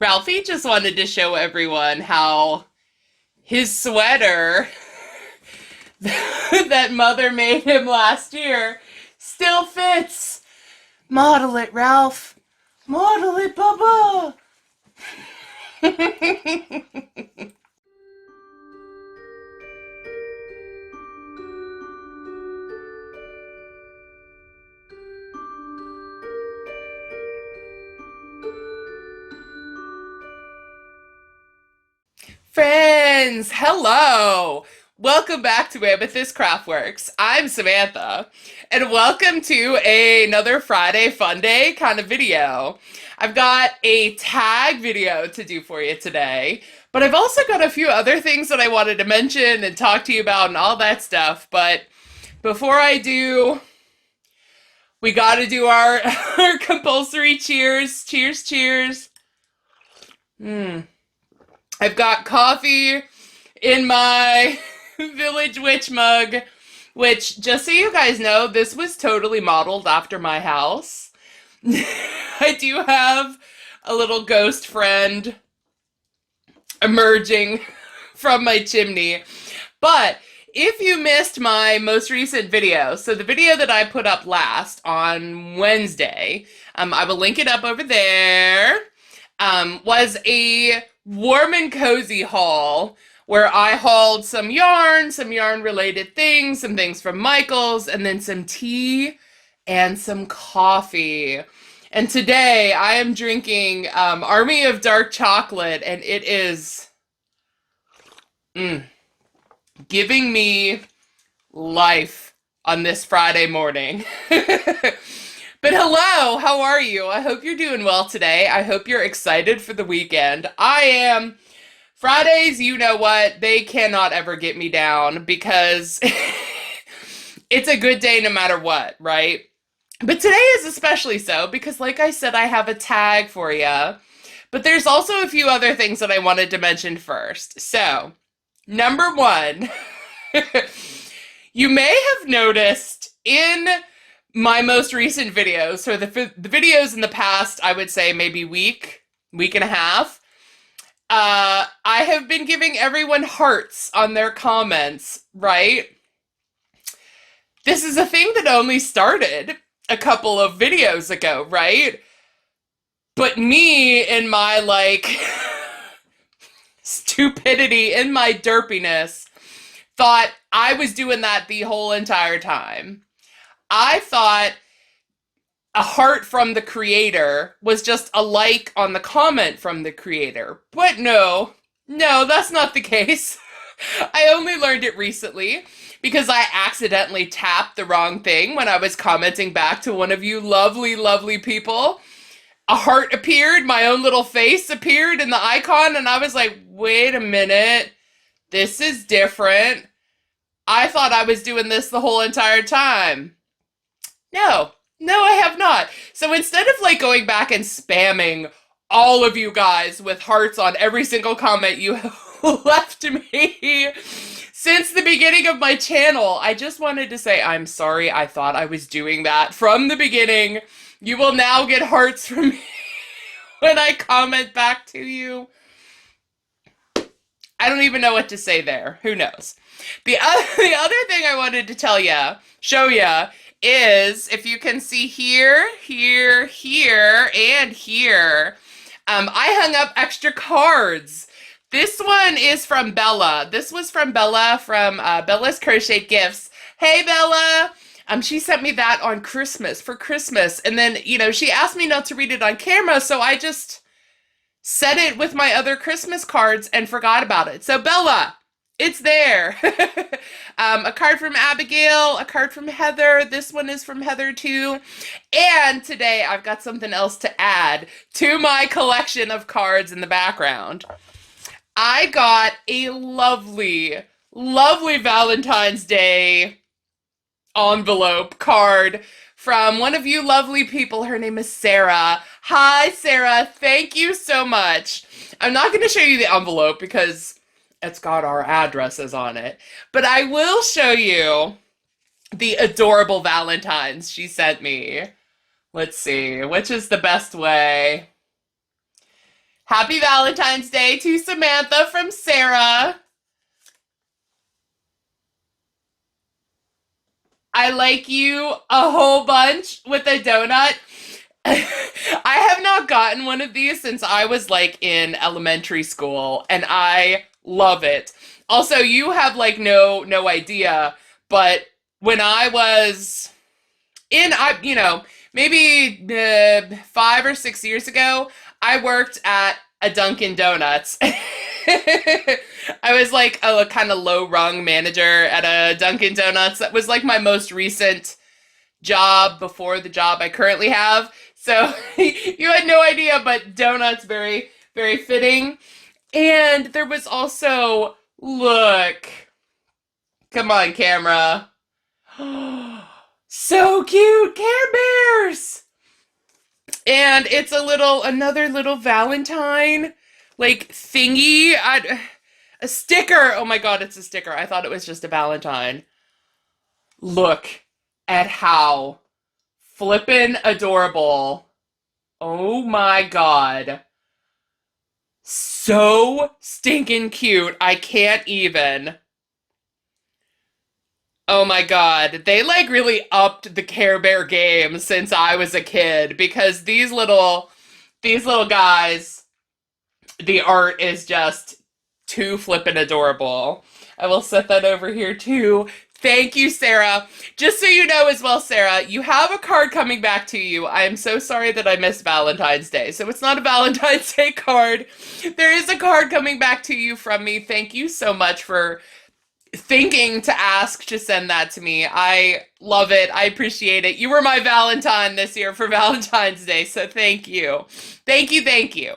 Ralphie just wanted to show everyone how his sweater that mother made him last year still fits. Model it, Ralph. Model it, Bubba. Friends, hello! Welcome back to Amethyst Craftworks. I'm Samantha, and welcome to another Friday Funday kind of video. I've got a tag video to do for you today, but I've also got a few other things that I wanted to mention and talk to you about and all that stuff. But before I do, we gotta do our, our compulsory cheers. Cheers, cheers. I've got coffee in my Village Witch mug, which, just so you guys know, this was totally modeled after my house. I do have a little ghost friend emerging from my chimney. But if you missed my most recent video, so the video that I put up last on Wednesday, I will link it up over there, was a warm and cozy haul where I hauled some yarn related things, some things from Michael's, and then some tea and some coffee. And today I am drinking Army of Dark Chocolate, and it is giving me life on this Friday morning. But hello, how are you? I hope you're doing well today. I hope you're excited for the weekend. I am. Fridays, you know what? They cannot ever get me down because it's a good day no matter what, right? But today is especially so because, like I said, I have a tag for you. But there's also a few other things that I wanted to mention first. So, number one, you may have noticed in my most recent videos, so the videos in the past, I would say maybe week and a half, I have been giving everyone hearts on their comments, right? This is a thing that only started a couple of videos ago, right? But me, in my, stupidity, in my derpiness, thought I was doing that the whole entire time. I thought a heart from the creator was just a like on the comment from the creator. But no, that's not the case. I only learned it recently because I accidentally tapped the wrong thing when I was commenting back to one of you lovely, lovely people. A heart appeared, my own little face appeared in the icon, and I was like, wait a minute, this is different. I thought I was doing this the whole entire time. No, I have not. So instead of going back and spamming all of you guys with hearts on every single comment you left me since the beginning of my channel, I just wanted to say I'm sorry. I thought I was doing that from the beginning. You will now get hearts from me when I comment back to you. I don't even know what to say there. Who knows? The other thing I wanted to show you, is, if you can see here, and here, I hung up extra cards. This one is from Bella. This was from Bella from Bella's Crochet Gifts. Hey, Bella! She sent me that on for Christmas. And then, she asked me not to read it on camera, so I just said it with my other Christmas cards and forgot about it. So, Bella, it's there. A card from Abigail, a card from Heather. This one is from Heather too. And today I've got something else to add to my collection of cards in the background. I got a lovely, lovely Valentine's Day envelope card from one of you lovely people. Her name is Sarah. Hi, Sarah. Thank you so much. I'm not going to show you the envelope because it's got our addresses on it. But I will show you the adorable Valentines she sent me. Let's see, which is the best way? Happy Valentine's Day to Samantha from Sarah. I like you a whole bunch with a donut. I have not gotten one of these since I was like in elementary school and I love it. Also, you have like no idea, but when I was in maybe 5 or 6 years ago, I worked at a Dunkin' Donuts. I was like a kind of low rung manager at a Dunkin' Donuts. That was like my most recent job before the job I currently have. So you had no idea, but donuts very, very fitting. And there was also, look, come on, camera. So cute, Care Bears! And it's another little Valentine, like thingy. A sticker. Oh my god, it's a sticker. I thought it was just a Valentine. Look at how flippin' adorable. Oh my god. So stinking cute. I can't even. Oh my god. They like really upped the Care Bear game since I was a kid because these little guys, the art is just too flippin' adorable. I will set that over here too. Thank you, Sarah. Just so you know as well, Sarah, you have a card coming back to you. I am so sorry that I missed Valentine's Day. So it's not a Valentine's Day card. There is a card coming back to you from me. Thank you so much for thinking to ask to send that to me. I love it. I appreciate it. You were my Valentine this year for Valentine's Day. So thank you. Thank you. Thank you.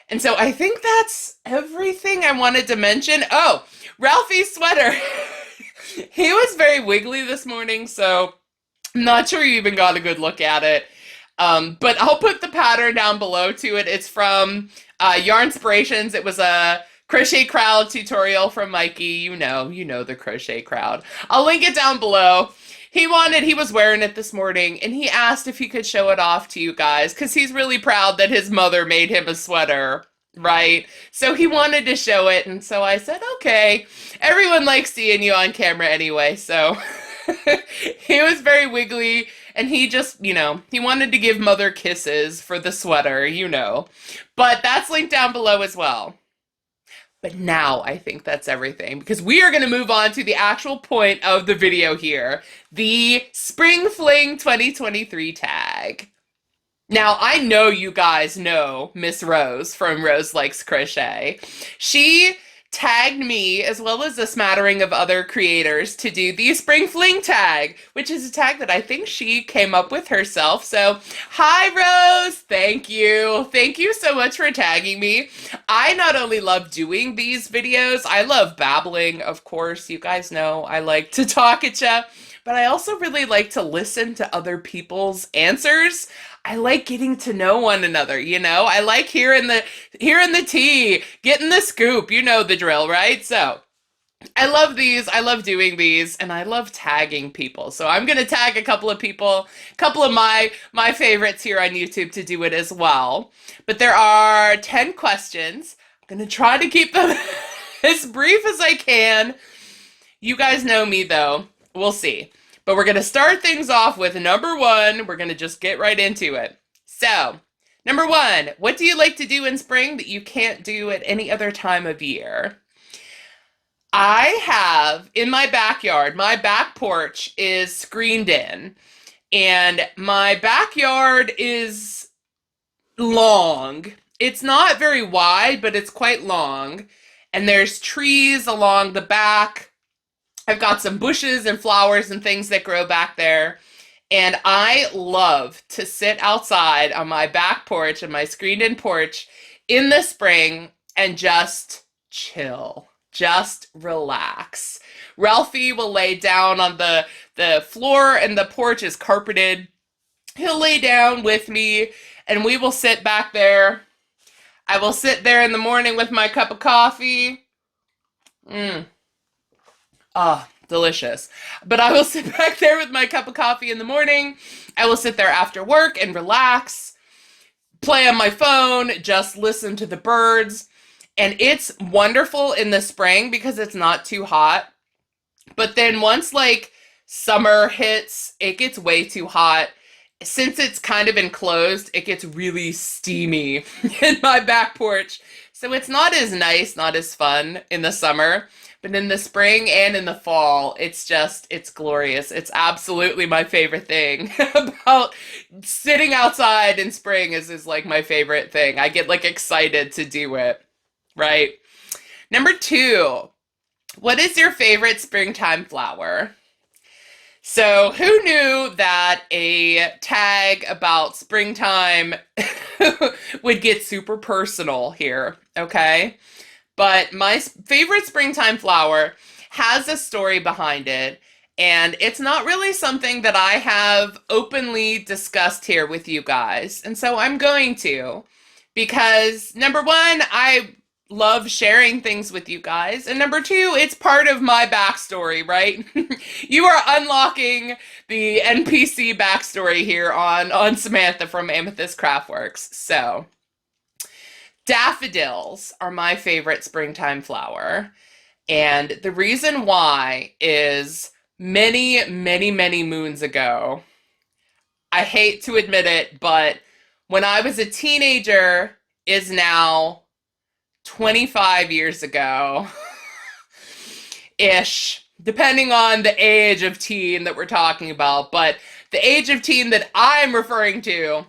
And so I think that's everything I wanted to mention. Oh, Ralphie's sweater. He was very wiggly this morning, so I'm not sure you even got a good look at it. But I'll put the pattern down below to it. It's from Yarnspirations. It was a crochet crowd tutorial from Mikey. You know the crochet crowd. I'll link it down below. He was wearing it this morning, and he asked if he could show it off to you guys, because he's really proud that his mother made him a sweater, right? So he wanted to show it, and so I said, okay. Everyone likes seeing you on camera anyway, so he was very wiggly, and he just, he wanted to give mother kisses for the sweater, But that's linked down below as well. But now I think that's everything because we are going to move on to the actual point of the video here, the Spring Fling 2023 tag. Now, I know you guys know Miss Rose from Rose Likes Crochet. She tagged me, as well as a smattering of other creators, to do the Spring Fling tag, which is a tag that I think she came up with herself. So, hi, Rose! Thank you. Thank you so much for tagging me. I not only love doing these videos, I love babbling, of course. You guys know I like to talk at you, but I also really like to listen to other people's answers. I like getting to know one another, I like hearing the tea, getting the scoop, you know the drill, right? So I love these, I love doing these, and I love tagging people. So I'm gonna tag a couple of people, a couple of my favorites here on YouTube to do it as well. But there are 10 questions. I'm gonna try to keep them as brief as I can. You guys know me though, we'll see. But we're going to start things off with number 1. We're going to just get right into it. So, number 1, what do you like to do in spring that you can't do at any other time of year? I have, in my backyard, my back porch is screened in. And my backyard is long. It's not very wide, but it's quite long. And there's trees along the back. I've got some bushes and flowers and things that grow back there. And I love to sit outside on my back porch and my screened-in porch in the spring and just chill, just relax. Ralphie will lay down on the floor, and the porch is carpeted. He'll lay down with me, and we will sit back there. I will sit there in the morning with my cup of coffee. Ah, delicious. But I will sit back there with my cup of coffee in the morning. I will sit there after work and relax. play on my phone, just listen to the birds. And it's wonderful in the spring because it's not too hot. But then once like summer hits, it gets way too hot. Since it's kind of enclosed, it gets really steamy in my back porch. So it's not as nice, not as fun in the summer. But in the spring and in the fall, it's glorious. It's absolutely my favorite thing about sitting outside in spring is like my favorite thing. I get like excited to do it, right? Number 2, what is your favorite springtime flower? So who knew that a tag about springtime would get super personal here, okay? But my favorite springtime flower has a story behind it, and it's not really something that I have openly discussed here with you guys. And so I'm going to, because number 1, I love sharing things with you guys, and number 2, it's part of my backstory, right? You are unlocking the NPC backstory here on Samantha from Amethyst Craftworks. So daffodils are my favorite springtime flower. And the reason why is many, many, many moons ago, I hate to admit it, but when I was a teenager is now 25 years ago, ish, depending on the age of teen that we're talking about. But the age of teen that I'm referring to,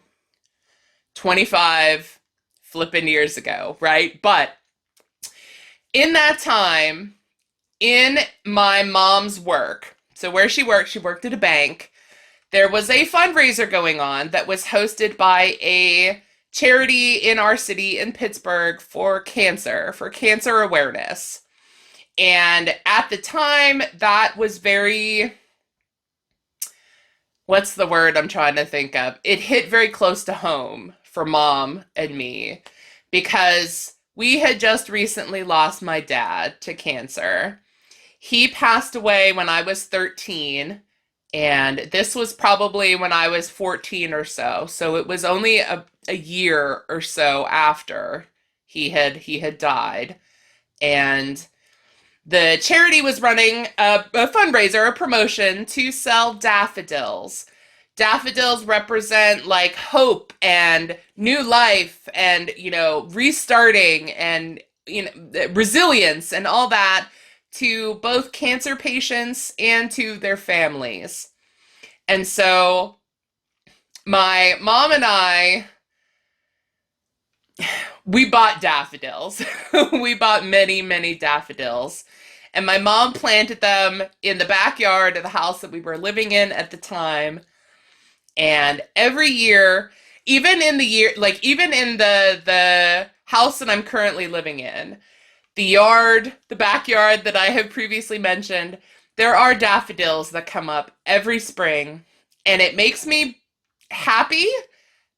25 flipping years ago, right? But in that time, in my mom's work, so where she worked at a bank, there was a fundraiser going on that was hosted by a charity in our city in Pittsburgh for cancer awareness. And at the time, that was very, what's the word I'm trying to think of? It hit very close to home for Mom and me because we had just recently lost my dad to cancer. He passed away when I was 13, and this was probably when I was 14 or so. So it was only a year or so after he had died. And the charity was running a fundraiser, a promotion to sell daffodils. Daffodils represent like hope and new life and, restarting and, resilience and all that to both cancer patients and to their families. And so my mom and I, we bought daffodils. We bought many, many daffodils. And my mom planted them in the backyard of the house that we were living in at the time. And every year, even in the house that I'm currently living in, the backyard that I have previously mentioned, there are daffodils that come up every spring, and it makes me happy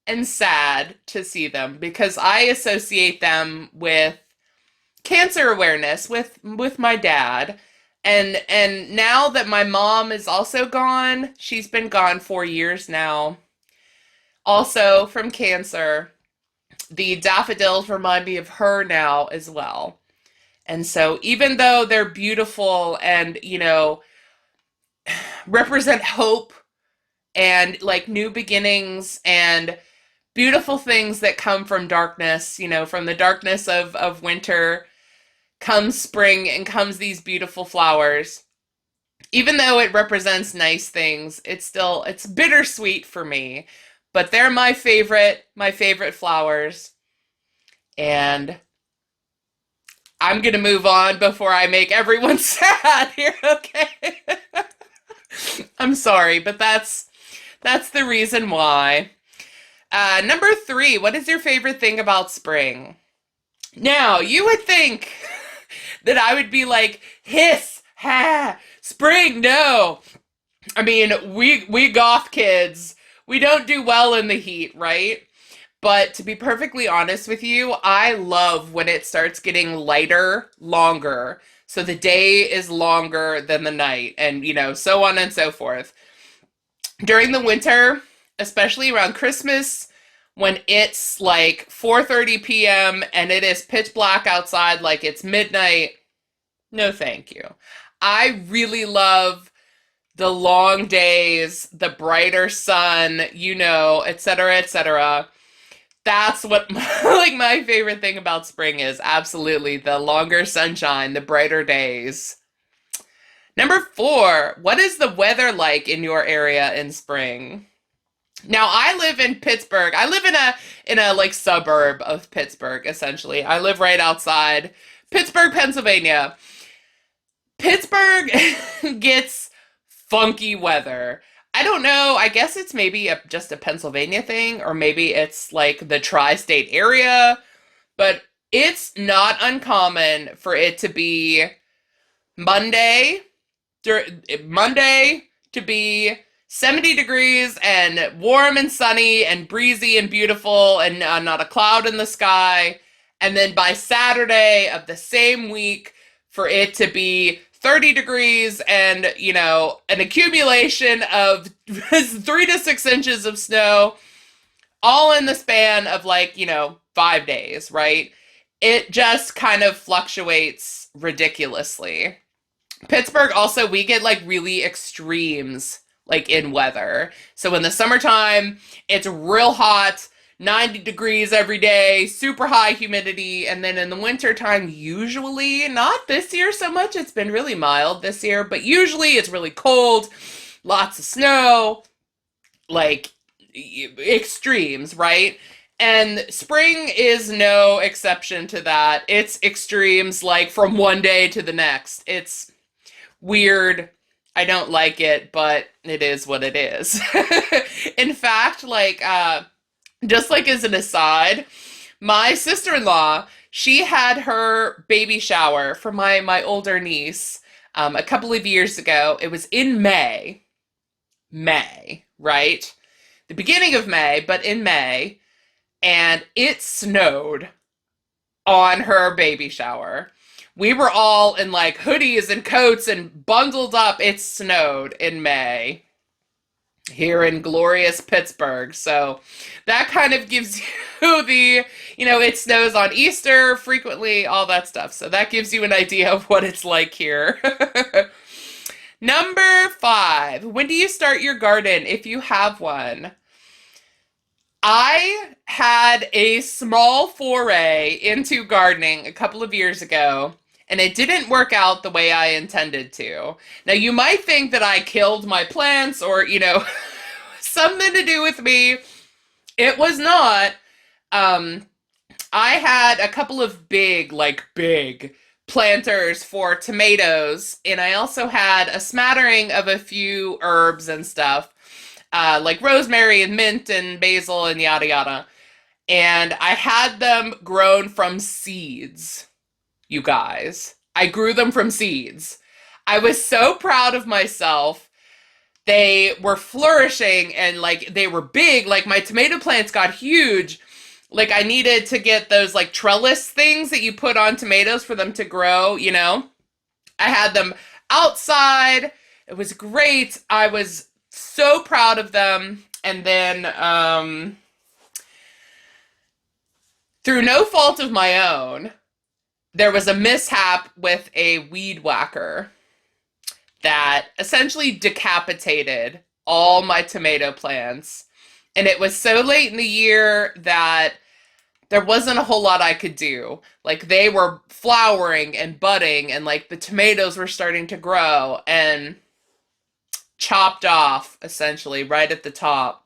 and sad to see them because I associate them with cancer awareness with my dad. And now that my mom is also gone, she's been gone 4 years now, also from cancer, the daffodils remind me of her now as well. And so even though they're beautiful and, represent hope and like new beginnings and beautiful things that come from darkness, from the darkness of winter comes spring and comes these beautiful flowers. Even though it represents nice things, it's bittersweet for me. But they're my favorite flowers. And I'm going to move on before I make everyone sad here, okay? I'm sorry, but that's the reason why. Number 3, what is your favorite thing about spring? Now, you would think that I would be like, hiss, ha, spring, no. I mean, we goth kids, we don't do well in the heat, right? But to be perfectly honest with you, I love when it starts getting lighter, longer. So the day is longer than the night and, so on and so forth. During the winter, especially around Christmas, when it's like 4:30 p.m. and it is pitch black outside like it's midnight. No, thank you. I really love the long days, the brighter sun, etc., etc. That's what like my favorite thing about spring is. Absolutely, the longer sunshine, the brighter days. Number 4, what is the weather like in your area in spring? Now, I live in Pittsburgh. I live in a like suburb of Pittsburgh essentially. I live right outside Pittsburgh, Pennsylvania. Pittsburgh gets funky weather. I don't know. I guess it's maybe just a Pennsylvania thing, or maybe it's like the tri-state area, but it's not uncommon for it to be Monday, Monday to be 70 degrees and warm and sunny and breezy and beautiful and not a cloud in the sky. And then by Saturday of the same week, for it to be 30 degrees and, an accumulation of 3 to 6 inches of snow, all in the span of 5 days, right? It just kind of fluctuates ridiculously. Pittsburgh also, we get really extremes in weather. So in the summertime, it's real hot, 90 degrees every day, super high humidity. And then in the wintertime, usually, not this year so much, it's been really mild this year, but usually it's really cold, lots of snow, extremes, right? And spring is no exception to that. It's extremes from one day to the next. It's weird. I don't like it, but it is what it is. In fact, just as an aside, my sister-in-law, she had her baby shower for my older niece a couple of years ago. It was in May, right? The beginning of May, but in May, and it snowed on her baby shower. We were all in hoodies and coats and bundled up. It snowed in May here in glorious Pittsburgh. So that kind of gives you it snows on Easter frequently, all that stuff. So that gives you an idea of what it's like here. Number 5, when do you start your garden if you have one? I had a small foray into gardening a couple of years ago, and it didn't work out the way I intended to. Now, you might think that I killed my plants or, something to do with me. It was not. I had a couple of big planters for tomatoes, and I also had a smattering of a few herbs and stuff, like rosemary and mint and basil and yada yada. And I had them grown from seeds. You guys. I grew them from seeds. I was so proud of myself. They were flourishing and they were big. My tomato plants got huge. I needed to get those trellis things that you put on tomatoes for them to grow, I had them outside. It was great. I was so proud of them. And then, through no fault of my own, there was a mishap with a weed whacker that essentially decapitated all my tomato plants. And it was so late in the year that there wasn't a whole lot I could do. They were flowering and budding and the tomatoes were starting to grow and chopped off essentially right at the top.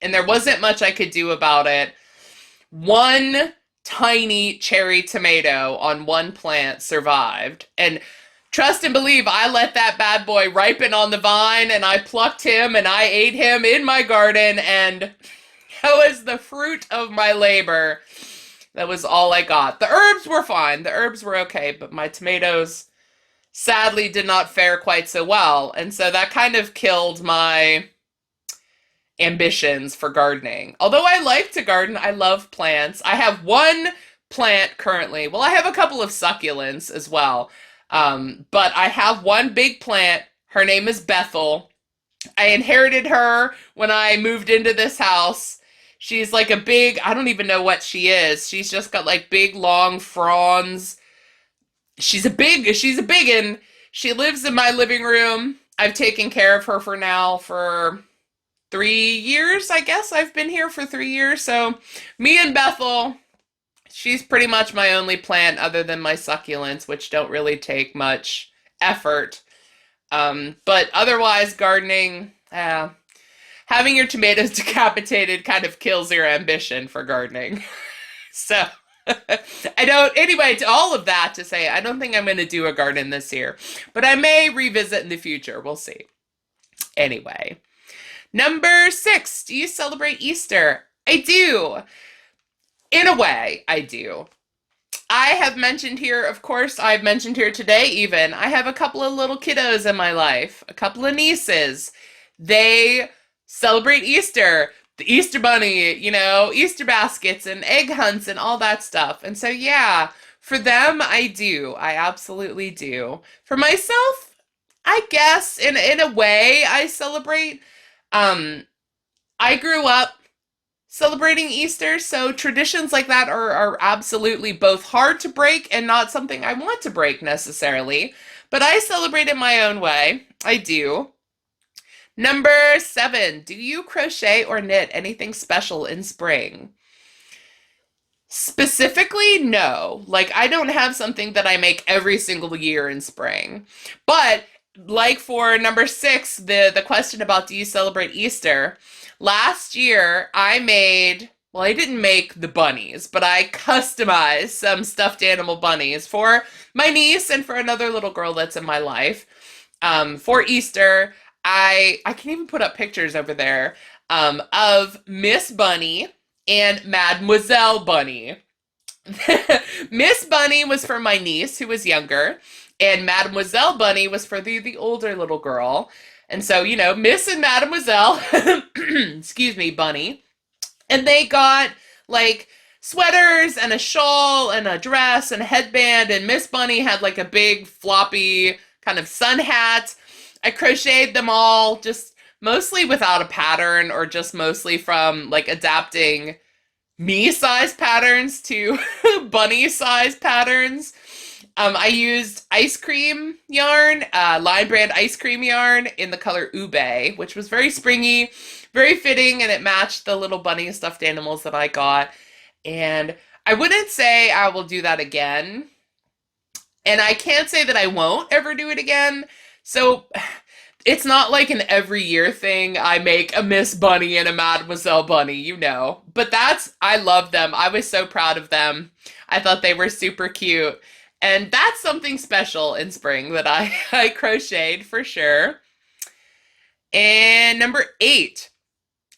And there wasn't much I could do about it. One tiny cherry tomato on one plant survived. And trust and believe, I let that bad boy ripen on the vine and I plucked him and I ate him in my garden, and that was the fruit of my labor. That was all I got. The herbs were fine. The herbs were okay, but my tomatoes sadly did not fare quite so well. And so that kind of killed my ambitions for gardening. Although I like to garden, I love plants. I have one plant currently. Well, I have a couple of succulents as well. But I have one big plant. Her name is Bethel. I inherited her when I moved into this house. She's like a big, I don't even know what she is. She's just got like big long fronds. She's a biggin. She lives in my living room. I've taken care of her for now for 3 years, I guess. I've been here for 3 years. So me and Bethel, she's pretty much my only plant other than my succulents, which don't really take much effort. But otherwise, gardening, having your tomatoes decapitated kind of kills your ambition for gardening. So I don't, anyway, to all of that to say, I don't think I'm going to do a garden this year, but I may revisit in the future. We'll see. Anyway, number 6, do you celebrate Easter? I do. In a way, I do. I have mentioned here, of course, I've mentioned here today even, I have a couple of little kiddos in my life, a couple of nieces. They celebrate Easter, the Easter bunny, you know, Easter baskets and egg hunts and all that stuff. And so, yeah, for them, I do. I absolutely do. For myself, I guess in a way I celebrate. I grew up celebrating Easter, so traditions like that are absolutely both hard to break and not something I want to break necessarily. But I celebrate in my own way. I do. Number 7, do you crochet or knit anything special in spring? Specifically, no. Like, I don't have something that I make every single year in spring. But, like for number 6, the question about do you celebrate Easter, last year I made, well, I didn't make the bunnies, but I customized some stuffed animal bunnies for my niece and for another little girl that's in my life. For Easter, I can even put up pictures over there of Miss Bunny and Mademoiselle Bunny. Miss Bunny was for my niece who was younger, and Mademoiselle Bunny was for the older little girl. And so, you know, Miss and Mademoiselle, excuse me, Bunny. And they got like sweaters and a shawl and a dress and a headband, and Miss Bunny had like a big floppy kind of sun hat. I crocheted them all just mostly without a pattern or just mostly from like adapting me size patterns to bunny size patterns. I used ice cream yarn, Line Brand ice cream yarn in the color Ube, which was very springy, very fitting, and it matched the little bunny stuffed animals that I got. And I wouldn't say I will do that again. And I can't say that I won't ever do it again. So it's not like an every year thing. I make a Miss Bunny and a Mademoiselle Bunny, you know. But I love them. I was so proud of them. I thought they were super cute. And that's something special in spring that I crocheted for sure. And number 8,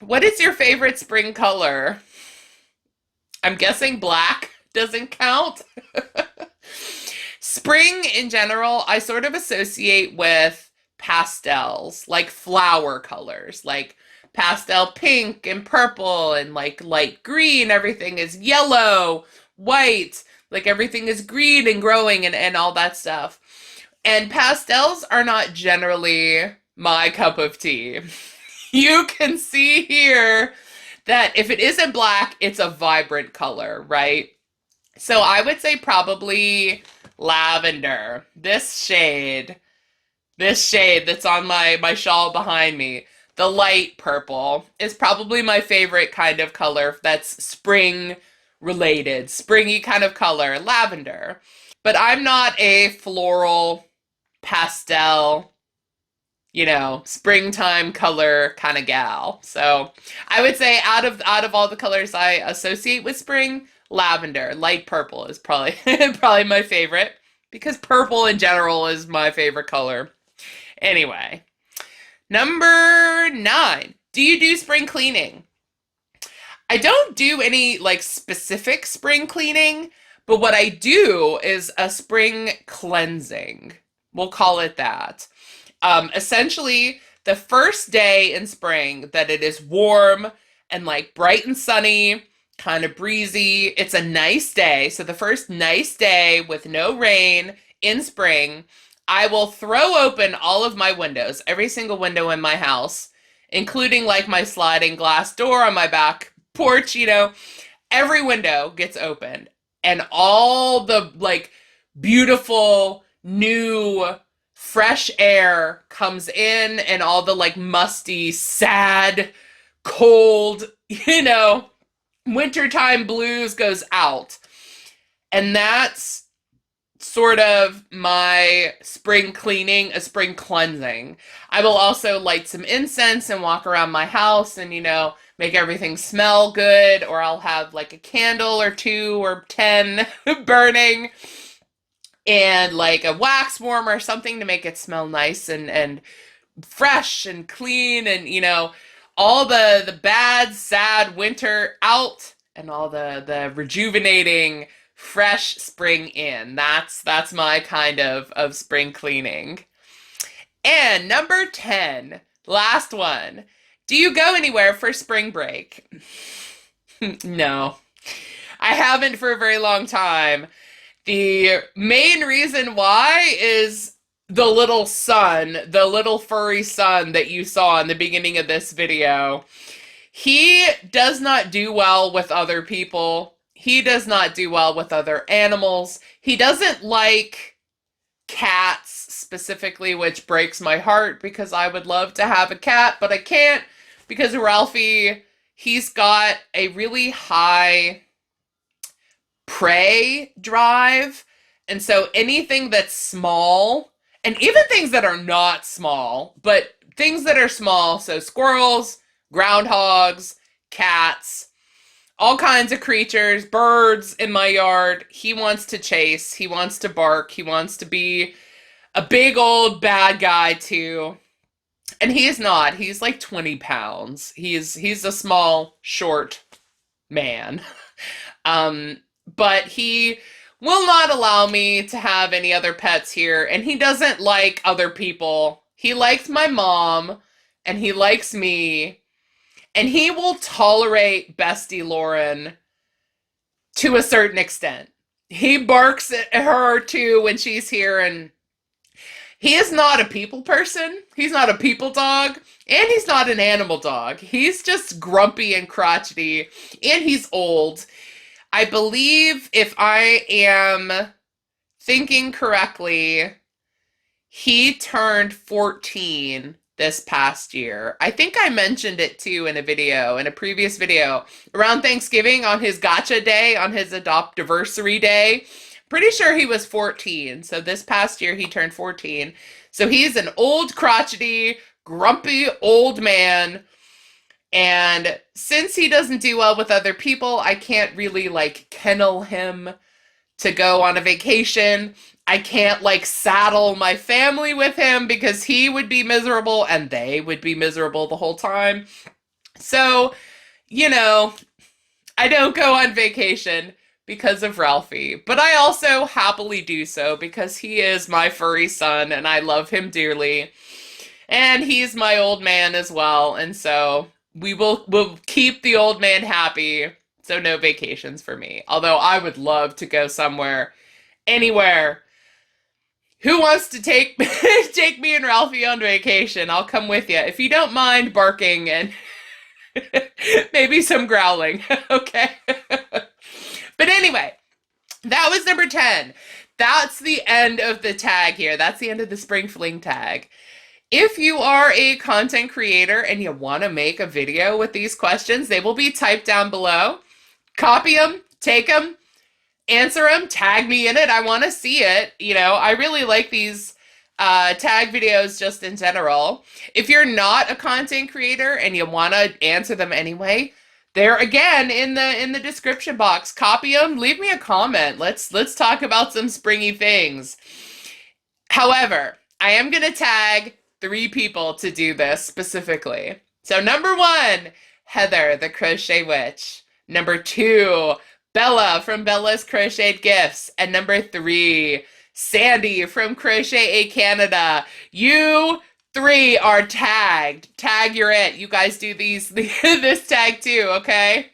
what is your favorite spring color? I'm guessing black doesn't count. Spring in general, I sort of associate with pastels, like flower colors, like pastel pink and purple and like light green. Everything is yellow, white, like everything is green and growing and all that stuff. And pastels are not generally my cup of tea. You can see here that if it isn't black, it's a vibrant color, right? So I would say probably lavender. This shade that's on my shawl behind me, the light purple, is probably my favorite kind of color that's spring related, springy kind of color, lavender. But I'm not a floral, pastel, you know, springtime color kind of gal. So I would say out of all the colors I associate with spring, lavender, light purple is probably probably my favorite, because purple in general is my favorite color. Anyway, number 9, do you do spring cleaning? I don't do any like specific spring cleaning, but what I do is a spring cleansing. We'll call it that. Essentially, the first day in spring that it is warm and like bright and sunny, kind of breezy, it's a nice day. So the first nice day with no rain in spring, I will throw open all of my windows, every single window in my house, including like my sliding glass door on my back porch, every window gets opened and all the like beautiful new fresh air comes in and all the like musty, sad, cold, wintertime blues goes out. And that's sort of my spring cleaning, a spring cleansing. I will also light some incense and walk around my house and, make everything smell good, or I'll have like a candle or 2 or 10 burning and like a wax warmer or something to make it smell nice and fresh and clean and, all the bad, sad winter out and all the rejuvenating fresh spring in. That's my kind of spring cleaning. And number 10, last one. Do you go anywhere for spring break? No, I haven't for a very long time. The main reason why is the little sun, the little furry sun that you saw in the beginning of this video. He does not do well with other people. He does not do well with other animals. He doesn't like cats specifically, which breaks my heart because I would love to have a cat, but I can't because Ralphie, he's got a really high prey drive. And so anything that's small, and even things that are not small, but things that are small, so squirrels, groundhogs, cats, all kinds of creatures, birds in my yard, he wants to chase, he wants to bark, he wants to be a big old bad guy too. And he is not. He's like 20 pounds. He's a small, short man. But he will not allow me to have any other pets here, and he doesn't like other people. He likes my mom, and he likes me, and he will tolerate Bestie Lauren to a certain extent. He barks at her too when she's here, and he is not a people person. He's not a people dog, and he's not an animal dog. He's just grumpy and crotchety, and he's old. I believe, if I am thinking correctly, he turned 14 this past year. I think I mentioned it too in a previous video, around Thanksgiving on his gotcha day, on his adoptiversary day. Pretty sure he was 14. So this past year he turned 14. So he's an old, crotchety, grumpy old man. And since he doesn't do well with other people, I can't really like kennel him to go on a vacation. I can't like saddle my family with him because he would be miserable and they would be miserable the whole time. So, I don't go on vacation because of Ralphie, but I also happily do so because he is my furry son and I love him dearly. And he's my old man as well, and so we'll keep the old man happy, so no vacations for me. Although I would love to go somewhere, anywhere. Who wants to take me and Ralphie on vacation? I'll come with you. If you don't mind barking and maybe some growling, okay? But anyway, that was number 10. That's the end of the tag here. That's the end of the Spring Fling tag. If you are a content creator and you want to make a video with these questions, they will be typed down below. Copy them, take them, answer them, tag me in it. I want to see it. I really like these tag videos just in general. If you're not a content creator and you want to answer them anyway, they're again in the description box. Copy them, leave me a comment. Let's talk about some springy things. However, I am going to tag 3 people to do this specifically. So number 1, Heather, the Crochet Witch. Number 2, Bella from Bella's Crocheted Gifts. And number 3, Sandy from Crochet A Canada. You 3 are tagged. Tag, you're it. You guys do this tag too, okay?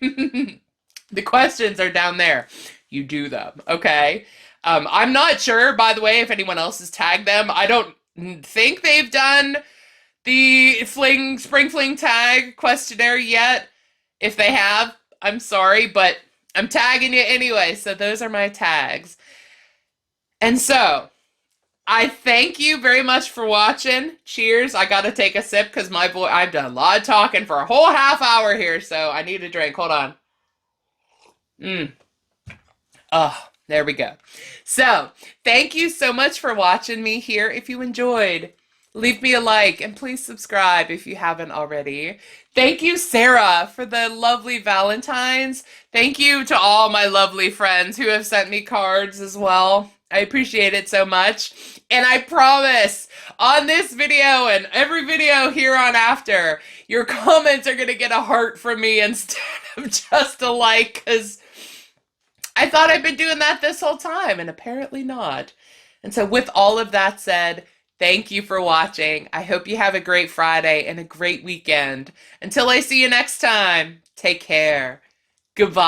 The questions are down there. You do them, okay? I'm not sure, by the way, if anyone else has tagged them. I don't think they've done the Spring Fling tag questionnaire yet. If they have, I'm sorry, but I'm tagging you anyway. So those are my tags. And so I thank you very much for watching. Cheers. I got to take a sip because I've done a lot of talking for a whole half hour here. So I need a drink. Hold on. Mmm. Oh, there we go. So, thank you so much for watching me here. If you enjoyed, leave me a like and please subscribe if you haven't already. Thank you, Sarah, for the lovely Valentines. Thank you to all my lovely friends who have sent me cards as well. I appreciate it so much. And I promise on this video and every video here on after, your comments are going to get a heart from me instead of just a like, because I thought I'd been doing that this whole time, and apparently not. And so with all of that said, thank you for watching. I hope you have a great Friday and a great weekend. Until I see you next time, take care. Goodbye.